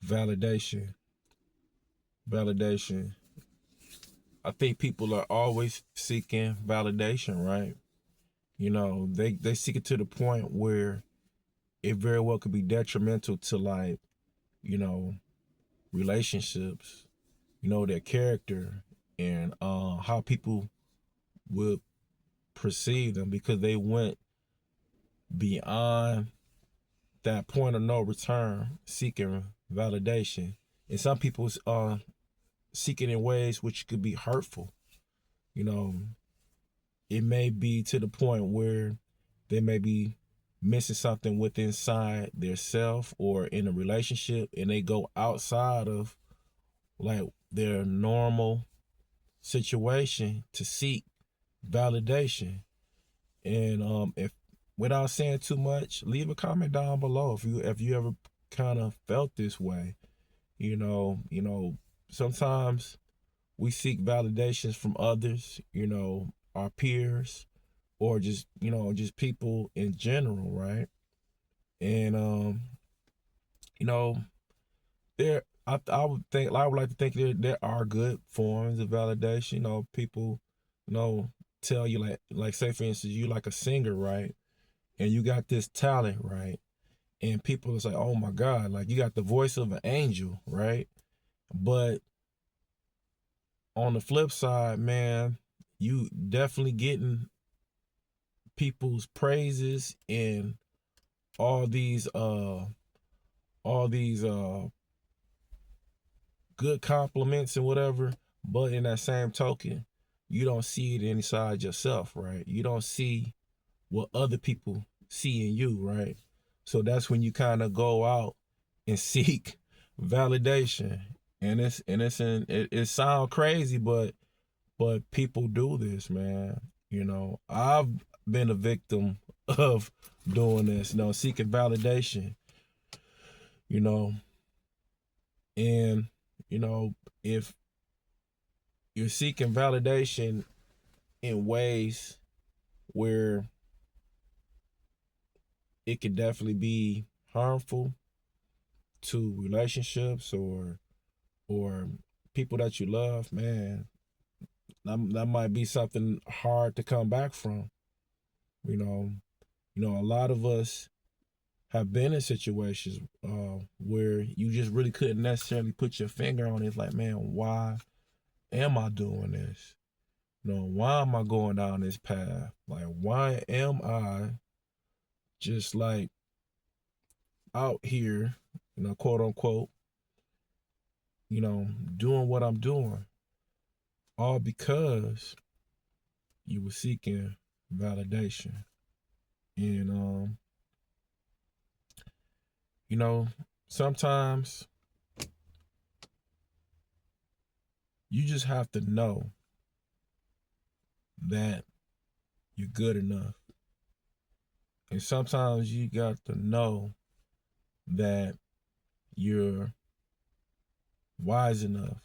validation. Validation. I think people are always seeking validation, right? They seek it to the point where it very well could be detrimental to, like, you know, relationships, their character, and how people would perceive them, because they went beyond that point of no return seeking validation. And some people seek it in ways which could be hurtful. You know, it may be to the point where they may be missing something within inside their self or in a relationship, and they go outside of, like, their normal situation to seek validation. And if without saying too much, leave a comment down below if you ever kind of felt this way. Sometimes we seek validations from others, our peers, or just people in general, right? And you know, I would like to think there are good forms of validation. People, you know, tell you, like say for instance, you like a singer, right? And you got this talent, right? And people is like, oh my God, like you got the voice of an angel, right? But on the flip side, man, you definitely getting people's praises and all these uh all these good compliments and whatever. But in that same token, you don't see it inside yourself, right? You don't see what other people see in you, right? So that's when you kind of go out and seek validation. It sounds crazy, but people do this, man. I've been a victim of doing this, seeking validation, you know, and if you're seeking validation in ways where it could definitely be harmful to relationships or people that you love, man, that might be something hard to come back from. You know, a lot of us have been in situations where you just really couldn't necessarily put your finger on it. It's like, man, why am I doing this? Why am I going down this path? Like, why am I just like out here, quote unquote, doing what I'm doing? All because you were seeking validation. And you know, sometimes you just have to know that you're good enough. And sometimes you got to know that you're wise enough.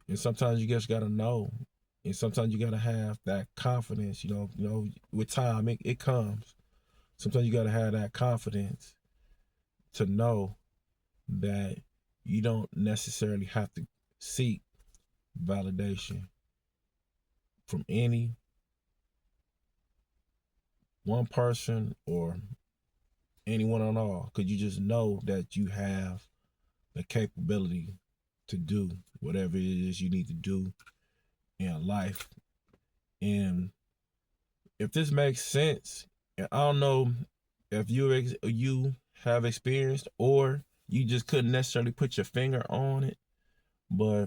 And sometimes you just gotta know. And sometimes you gotta have that confidence, with time it comes. Sometimes you gotta have that confidence to know that you don't necessarily have to seek validation from any one person or anyone at all. Because you just know that you have the capability to do whatever it is you need to do in life. And if this makes sense, and I don't know if you have experienced or you just couldn't necessarily put your finger on it, but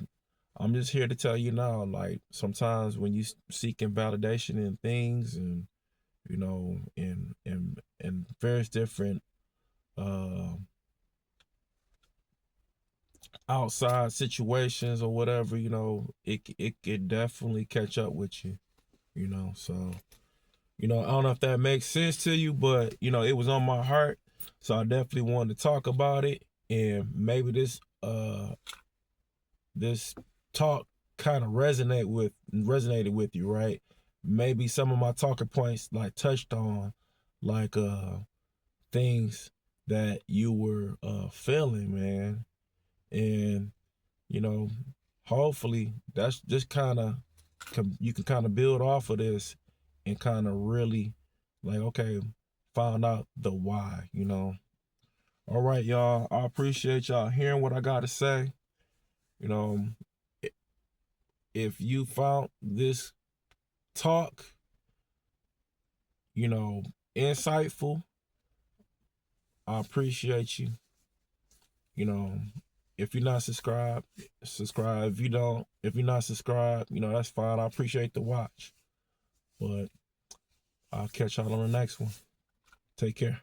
I'm just here to tell you now, like, sometimes when you seeking validation in things, and in various different uh outside situations or whatever, it could definitely catch up with you. So I don't know if that makes sense to you, but it was on my heart, so I definitely wanted to talk about it. And maybe this talk kind of resonated with you, right? Maybe some of my talking points like touched on, like things that you were feeling, man. And, you know, hopefully that's just kind of, you can kind of build off of this and kind of really like, okay, find out the why, you know. All right, y'all. I appreciate y'all hearing what I got to say. You know, if you found this talk, you know, insightful, I appreciate you. You know, if you're not subscribed, subscribe. If you're not subscribed, you know, that's fine. I appreciate the watch. But I'll catch y'all on the next one. Take care.